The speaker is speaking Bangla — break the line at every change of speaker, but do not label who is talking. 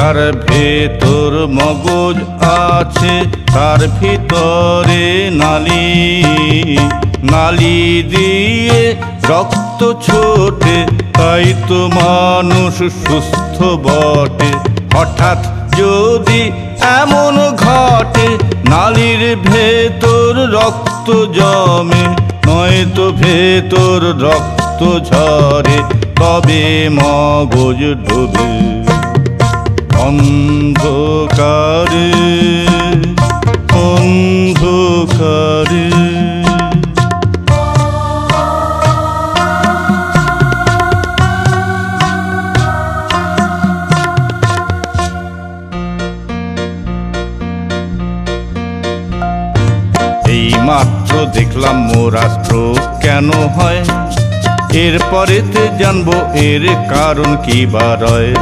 যার ভেতর মগজ আছে তার ভিতরে নালী, নালী দিয়ে রক্ত ছোটে, তাই তো মানুষ সুস্থ বটে। হঠাৎ যদি এমন ঘটে নালীর ভেতর রক্ত জমে, নয়তো ভেতর রক্ত ঝরে, তবে মগজ ডোবে অন্ধকারে, অন্ধকারে। এই মাত্র দেখলাম মোরা স্ট্রোক কেন হয়, এরপরেতে জানবো এর কারণ কি বা রয়।